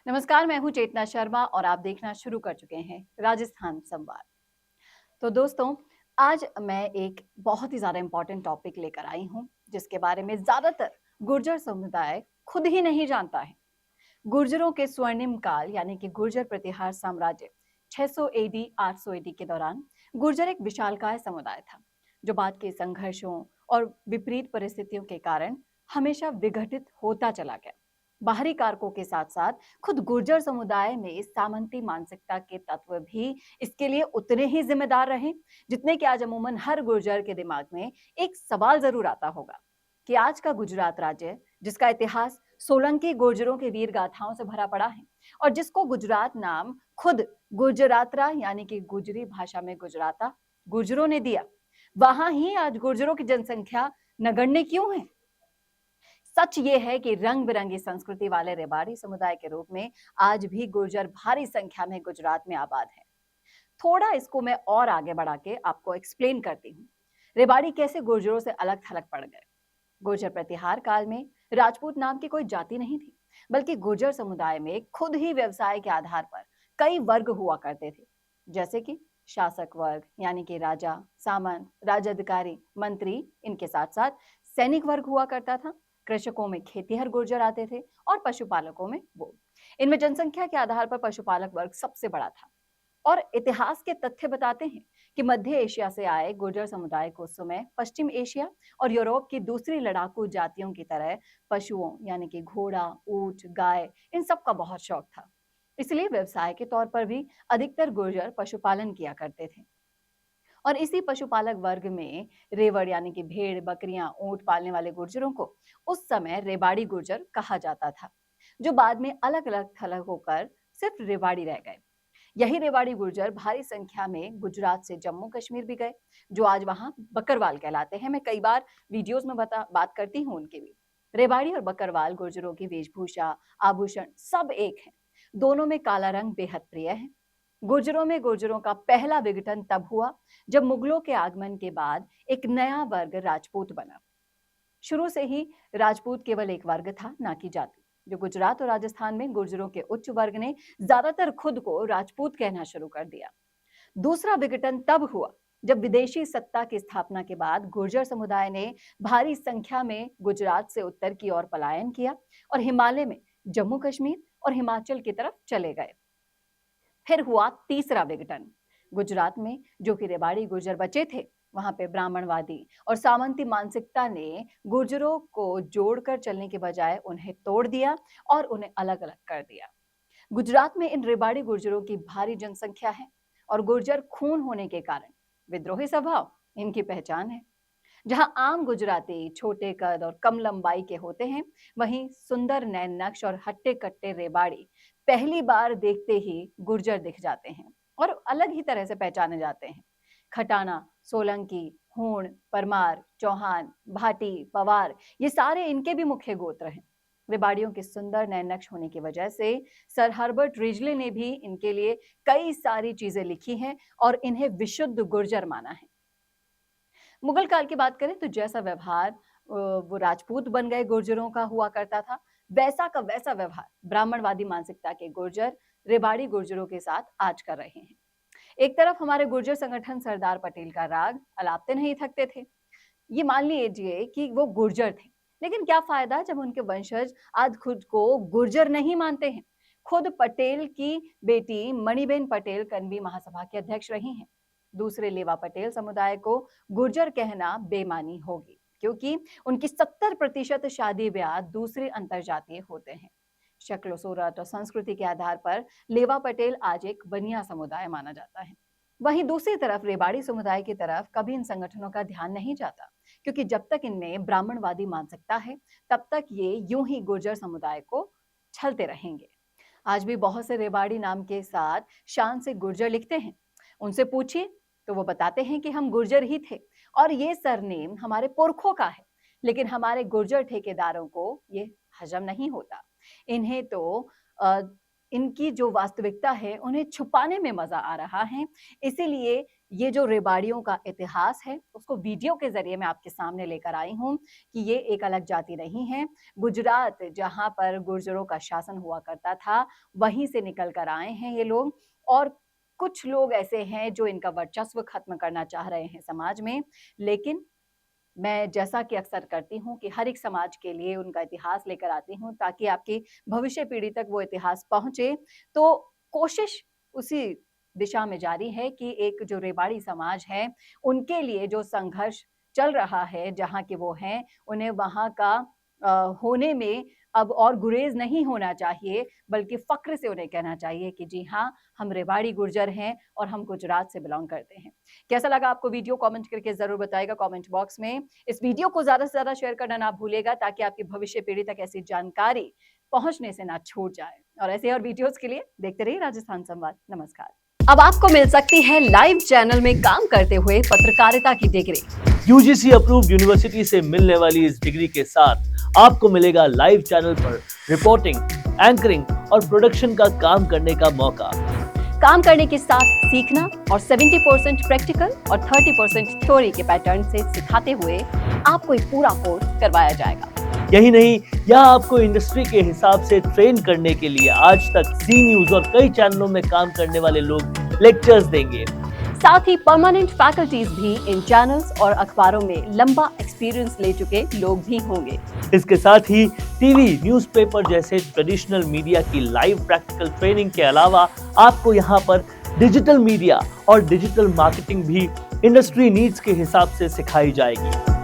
नमस्कार, मैं हूं चेतना शर्मा और आप देखना शुरू कर चुके हैं राजस्थान संवाद। तो दोस्तों, आज मैं एक बहुत ही ज्यादा इंपॉर्टेंट टॉपिक लेकर आई हूं जिसके बारे में ज्यादातर गुर्जर समुदाय खुद ही नहीं जानता है। गुर्जरों के स्वर्णिम काल यानी कि गुर्जर प्रतिहार साम्राज्य 600 एडी 800 एडी के दौरान गुर्जर एक विशालकाय समुदाय था जो बाद के संघर्षों और विपरीत परिस्थितियों के कारण हमेशा विघटित होता चला गया। बाहरी कारकों के साथ साथ खुद गुर्जर समुदाय में सामंती मानसिकता के तत्व भी इसके लिए उतने ही जिम्मेदार रहे जितने कि आज अमूमन हर गुर्जर के दिमाग में एक सवाल जरूर आता होगा कि आज का गुजरात राज्य, जिसका इतिहास सोलंकी गुर्जरों के वीर गाथाओं से भरा पड़ा है और जिसको गुजरात नाम खुद गुजरातरा यानी कि गुजरी भाषा में गुजराता गुर्जरों ने दिया, वहां ही आज गुर्जरों की जनसंख्या नगण्य क्यों है? सच ये है कि रंग बिरंगी संस्कृति वाले रेबाड़ी समुदाय के रूप में आज भी गुर्जर भारी संख्या में गुजरात में आबाद है। थोड़ा इसको मैं और आगे बढ़ा के आपको एक्सप्लेन करती हूँ। रेबाड़ी कैसे गुर्जरों से अलग थलग पड़ गए। गुर्जर प्रतिहार काल में राजपूत नाम की कोई जाति नहीं थी, बल्कि गुर्जर समुदाय में खुद ही व्यवसाय के आधार पर कई वर्ग हुआ करते थे, जैसे कि शासक वर्ग यानी कि राजा, सामंत, राजाधिकारी, मंत्री। इनके साथ साथ सैनिक वर्ग हुआ करता था। कृषकों में खेतीहर गुर्जर आते थे और पशुपालकों में वो। इनमें जनसंख्या के आधार पर पशुपालक वर्ग सबसे बड़ा था। और इतिहास के तथ्य बताते हैं कि मध्य एशिया से आए गुर्जर समुदाय को उस समय पश्चिम एशिया और यूरोप की दूसरी लड़ाकू जातियों की तरह पशुओं यानी कि घोड़ा, ऊंट, गाय, इन सब का बहुत शौक था। इसलिए व्यवसाय के तौर पर भी अधिकतर गुर्जर पशुपालन किया करते थे। और इसी पशुपालक वर्ग में रेवड़ यानी कि भेड़, बकरियां, ऊंट पालने वाले गुर्जरों को उस समय रेबाड़ी गुर्जर कहा जाता था, जो बाद में अलग अलग थलग होकर सिर्फ रेवाड़ी रह गए। यही रेवाड़ी गुर्जर भारी संख्या में गुजरात से जम्मू कश्मीर भी गए, जो आज वहां बकरवाल कहलाते हैं। मैं कई बार वीडियोस में बात करती हूँ उनकी भी। रेवाड़ी और बकरवाल गुर्जरों की वेशभूषा, आभूषण सब एक है। दोनों में काला रंग बेहद प्रिय है। गुर्जरों में गुर्जरों का पहला विघटन तब हुआ जब मुगलों के आगमन के बाद एक नया वर्ग राजपूत बना। शुरू से ही राजपूत केवल एक वर्ग था, ना कि जाति। जो गुजरात और राजस्थान में गुर्जरों के उच्च वर्ग ने ज्यादातर खुद को राजपूत कहना शुरू कर दिया। दूसरा विघटन तब हुआ जब विदेशी सत्ता की स्थापना के बाद गुर्जर समुदाय ने भारी संख्या में गुजरात से उत्तर की ओर पलायन किया और हिमालय में जम्मू कश्मीर और हिमाचल की तरफ चले गए। फिर हुआ तीसरा विघटन। गुजरात में जो कि रेबाड़ी गुर्जर बचे थे, वहां पे ब्राह्मणवादी और सामंती मानसिकता ने गुर्जरों को जोड़कर चलने के बजाय उन्हें तोड़ दिया और उन्हें अलग अलग कर दिया। गुजरात में इन रेबाड़ी गुर्जरों की भारी जनसंख्या है और गुर्जर खून होने के कारण विद्रोही स्वभाव इनकी पहचान है। जहां आम गुजराती छोटे कद और कम लंबाई के होते हैं, वहीं सुंदर नैन नक्श और हट्टे कट्टे रेबाड़ी पहली बार देखते ही गुर्जर दिख जाते हैं और अलग ही तरह से पहचाने जाते हैं। खटाना, सोलंकी, हूण, परमार, चौहान, भाटी, पवार, ये सारे इनके भी मुख्य गोत्र हैं। रेबाड़ियों के सुंदर नैन नक्श होने की वजह से सर हर्बर्ट रिजले ने भी इनके लिए कई सारी चीजें लिखी हैं और इन्हें विशुद्ध गुर्जर माना है। मुगल काल की बात करें तो जैसा व्यवहार वो राजपूत बन गए गुर्जरों का हुआ करता था, वैसा का वैसा व्यवहार ब्राह्मणवादी मानसिकता के गुर्जर रेबाड़ी गुर्जरों के साथ आज कर रहे हैं। एक तरफ हमारे गुर्जर संगठन सरदार पटेल का राग अलापते नहीं थकते थे। ये मान लीजिए कि वो गुर्जर थे, लेकिन क्या फायदा जब उनके वंशज आज खुद को गुर्जर नहीं मानते हैं। खुद पटेल की बेटी मणिबेन पटेल कनवी महासभा की अध्यक्ष रही हैं। दूसरे लेवा पटेल समुदाय को गुर्जर कहना बेमानी होगी, क्योंकि उनकी 70% शादी ब्याह दूसरे अंतरजातीय होते हैं। शक्ल सूरत और संस्कृति के आधार पर लेवा पटेल आज एक बनिया समुदाय माना जाता है। वहीं दूसरी तरफ रेबाड़ी समुदाय की तरफ कभी इन संगठनों का ध्यान नहीं जाता, क्योंकि जब तक इनमें ब्राह्मणवादी मानसिकता है, तब तक ये यूं ही गुर्जर समुदाय को छलते रहेंगे। आज भी बहुत से रेबाड़ी नाम के साथ शान से गुर्जर लिखते हैं। उनसे पूछिए तो वो बताते हैं कि हम गुर्जर ही थे और ये सरनेम हमारे पुरखों का है, लेकिन हमारे गुर्जर ठेकेदारों को ये हजम नहीं होता। इन्हें तो इनकी जो वास्तविकता है उन्हें छुपाने में मजा आ रहा है, इसीलिए ये जो रेवाड़ियों का इतिहास है उसको वीडियो के जरिए मैं आपके सामने लेकर आई हूँ कि ये एक अलग जाति नहीं है। गुजरात जहाँ पर गुर्जरों का शासन हुआ करता था, वहीं से निकल कर आए हैं ये लोग। और कुछ लोग ऐसे हैं जो इनका वर्चस्व खत्म करना चाह रहे हैं समाज में। लेकिन मैं जैसा कि अक्सर करती हूँ कि हर एक समाज के लिए उनका इतिहास लेकर आती हूँ ताकि आपकी भविष्य पीढ़ी तक वो इतिहास पहुंचे। तो कोशिश उसी दिशा में जारी है कि एक जो रेवाड़ी समाज है उनके लिए जो संघर्ष चल रहा है जहाँ के वो हैं, उन्हें वहाँ का होने में अब और गुरेज नहीं होना चाहिए, बल्कि फक्र से उन्हें कहना चाहिए कि जी हाँ, हम रेवाड़ी गुर्जर हैं और हम गुजरात से बिलोंग करते हैं। कैसा लगा आपको वीडियो? कमेंट करके जरूर बताइएगा कमेंट बॉक्स में। इस वीडियो को ज्यादा से ज्यादा शेयर करना ना भूलेगा ताकि आपकी भविष्य पीढ़ी तक ऐसी जानकारी पहुंचने से ना छूट जाए। और ऐसे और वीडियोस के लिए देखते रहिए राजस्थान संवाद। नमस्कार। अब आपको मिल सकती है लाइव चैनल में काम करते हुए पत्रकारिता की डिग्री। यूजीसी अप्रूव्ड यूनिवर्सिटी से मिलने वाली इस डिग्री के साथ आपको मिलेगा लाइव चैनल पर रिपोर्टिंग, एंकरिंग और प्रोडक्शन का काम करने का मौका। काम करने के साथ सीखना और 70% प्रैक्टिकल और 30% थ्योरी के पैटर्न से सिखाते हुए आपको एक पूरा कोर्स करवाया जाएगा। यही नहीं, यहाँ आपको इंडस्ट्री के हिसाब से ट्रेन करने के लिए आज तक सी न्यूज और कई चैनलों में काम करने वाले लोग लेक्चर्स देंगे। साथ ही परमानेंट फैकल्टीज भी इन चैनल्स और अखबारों में लंबा एक्सपीरियंस ले चुके लोग भी होंगे। इसके साथ ही टीवी, न्यूज़पेपर जैसे ट्रेडिशनल मीडिया की लाइव प्रैक्टिकल ट्रेनिंग के अलावा आपको यहाँ पर डिजिटल मीडिया और डिजिटल मार्केटिंग भी इंडस्ट्री नीड्स के हिसाब से सिखाई जाएगी।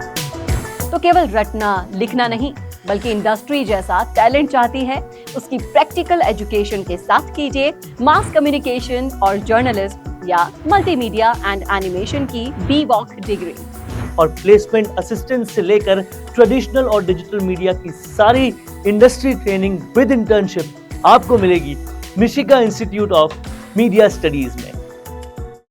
तो केवल रटना लिखना नहीं, बल्कि इंडस्ट्री जैसा टैलेंट चाहती है उसकी प्रैक्टिकल एजुकेशन के साथ कीजिए मास कम्युनिकेशन और जर्नलिस्ट या मल्टीमीडिया एंड एनिमेशन की BVOC डिग्री। और प्लेसमेंट असिस्टेंट से लेकर ट्रेडिशनल और डिजिटल मीडिया की सारी इंडस्ट्री ट्रेनिंग विद इंटर्नशिप आपको मिलेगी मिशिगा इंस्टीट्यूट ऑफ मीडिया स्टडीज में।